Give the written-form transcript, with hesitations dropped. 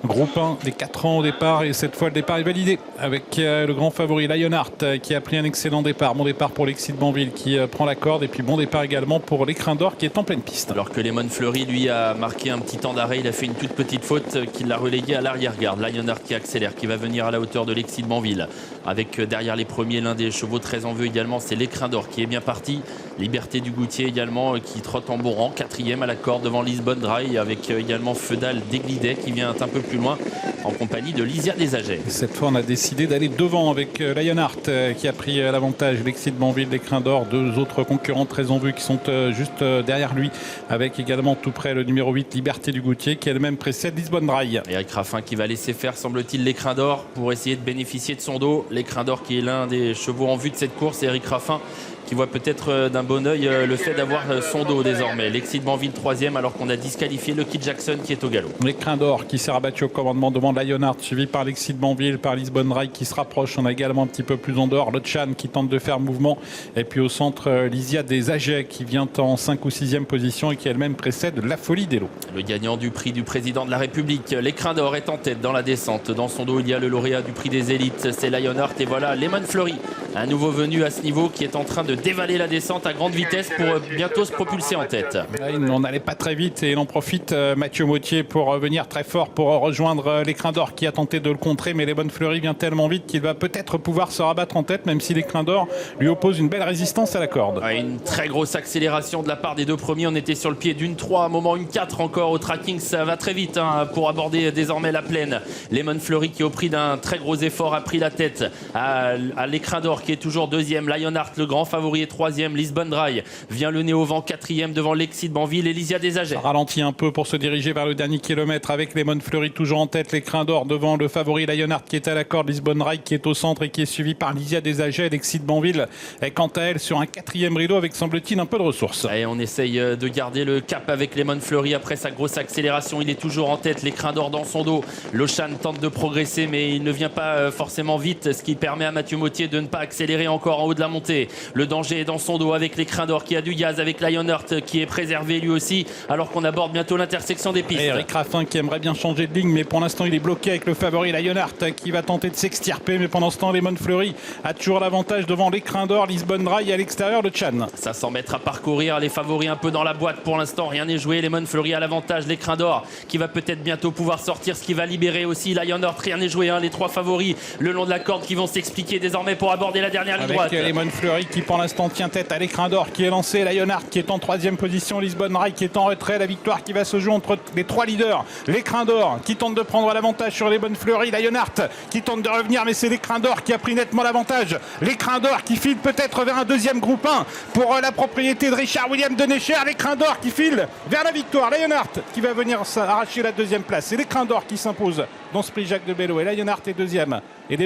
Groupe 1 des 4 ans au départ, et cette fois le départ est validé avec le grand favori Lionheart qui a pris un excellent départ. Bon départ pour l'Excite Banville qui prend la corde, et puis bon départ également pour l'Écrin d'Or qui est en pleine piste. Alors que Lemon Fleury lui a marqué un petit temps d'arrêt, il a fait une toute petite faute qui l'a relégué à l'arrière-garde. Lionheart qui accélère, qui va venir à la hauteur de l'Excite Banville avec derrière les premiers l'un des chevaux très en vue également, c'est l'Écrin d'Or qui est bien parti. Liberté du Goutier également qui trotte en bon rang, 4e à la corde devant Lisbonne Dry, avec également Feudal Desglidet qui vient un peu plus loin en compagnie de Lysia Desagets. Cette fois on a décidé d'aller devant avec Lionheart qui a pris l'avantage. L'Excite Banville, l'Écrin d'Or, deux autres concurrents très en vue qui sont juste derrière lui, avec également tout près le numéro 8 Liberté du Goutier qui elle-même précède Lisbonne Dry. Eric Raffin qui va laisser faire, semble-t-il, l'Écrin d'Or pour essayer de bénéficier de son dos. L'Écrin d'Or qui est l'un des chevaux en vue de cette course, et Eric Raffin qui voit peut-être d'un bon oeil le fait d'avoir son dos désormais. L'Excite Banville 3e alors qu'on a disqualifié Lucky Jackson qui est au galop. L'Écrin d'Or qui s'est rabattu au commandement devant Lionheart, suivi par l'Excite Banville, par Lisbonne Dry qui se rapproche. On a également un petit peu plus en dehors le Chan qui tente de faire mouvement, et puis au centre Lysia Desagets qui vient en 5 ou 6e position et qui elle-même précède La Folie d'Elo. Le gagnant du prix du président de la République, l'Écrin d'Or, est en tête dans la descente. Dans son dos il y a le lauréat du prix des élites, c'est Lionheart, et voilà Lemon Fleury, un nouveau venu à ce niveau qui est en train de dévaler la descente à grande vitesse pour bientôt se propulser en tête. On n'allait pas très vite et il en profite Mathieu Mautier pour venir très fort pour rejoindre l'Écrin d'Or qui a tenté de le contrer, mais Lemon Fleury vient tellement vite qu'il va peut-être pouvoir se rabattre en tête, même si l'Écrin d'Or lui oppose une belle résistance à la corde. Une très grosse accélération de la part des deux premiers. On était sur le pied d'une 3, à un moment une 4 encore au tracking. Ça va très vite pour aborder désormais la plaine. Lemon Fleury qui au prix d'un très gros effort a pris la tête à l'Écrin d'Or qui est toujours 2e. Lionheart le grand favori est 3e. Lisbonne Dry vient le nez au vent, 4e devant l'Excite Banville et Lysia Desagets. Ça ralentit un peu pour se diriger vers le dernier kilomètre avec Lemon Fleury toujours en tête. L'Écrin d'Or devant le favori Lionheart qui est à la corde. Lisbonne Dry qui est au centre et qui est suivi par Lysia Desagets. L'Excite Banville est quant à elle sur un 4e rideau avec, semble-t-il, un peu de ressources. Et on essaye de garder le cap avec Lemon Fleury après sa grosse accélération. Il est toujours en tête, l'Écrin d'Or dans son dos. Lochan tente de progresser mais il ne vient pas forcément vite, ce qui permet à Mathieu Mautier de ne pas accélérer encore en haut de la montée. Le danger est dans son dos avec l'Écrin d'Or qui a du gaz, avec Lionheart qui est préservé lui aussi alors qu'on aborde bientôt l'intersection des pistes. Et Eric Raffin qui aimerait bien changer de ligne, mais pour l'instant il est bloqué avec le favori Lionheart qui va tenter de s'extirper, mais pendant ce temps Lemon Fleury a toujours l'avantage devant l'Écrin d'Or, Lisbonne Dry et à l'extérieur le Chan. 500 mètres à parcourir, les favoris un peu dans la boîte pour l'instant, rien n'est joué. Lemon Fleury a l'avantage, l'Écrin d'Or qui va peut-être bientôt pouvoir sortir, ce qui va libérer aussi Lionheart. Rien n'est joué, les trois favoris le long de la corde qui vont s'expliquer désormais pour aborder la dernière ligne droite. Avec Lemon Fleury qui pour l'instant tient tête à l'Écrin d'Or qui est lancé, Lionheart qui est en 3e position, Lisbonne Dry qui est en retrait. La victoire qui va se jouer entre les trois leaders. L'Écrin d'Or qui tente de prendre l'avantage sur Lemon Fleury, Lionheart qui tente de revenir, mais c'est l'Écrin d'Or qui a pris nettement l'avantage. L'Écrin d'Or qui file peut-être vers un deuxième groupe 1 pour la propriété de Richard William de Necher. L'Écrin d'Or qui file vers la victoire. Lionheart qui va venir arracher la 2e place. C'est l'Écrin d'Or qui s'impose dans ce prix Jacques de Bello et Lionheart est 2e. Et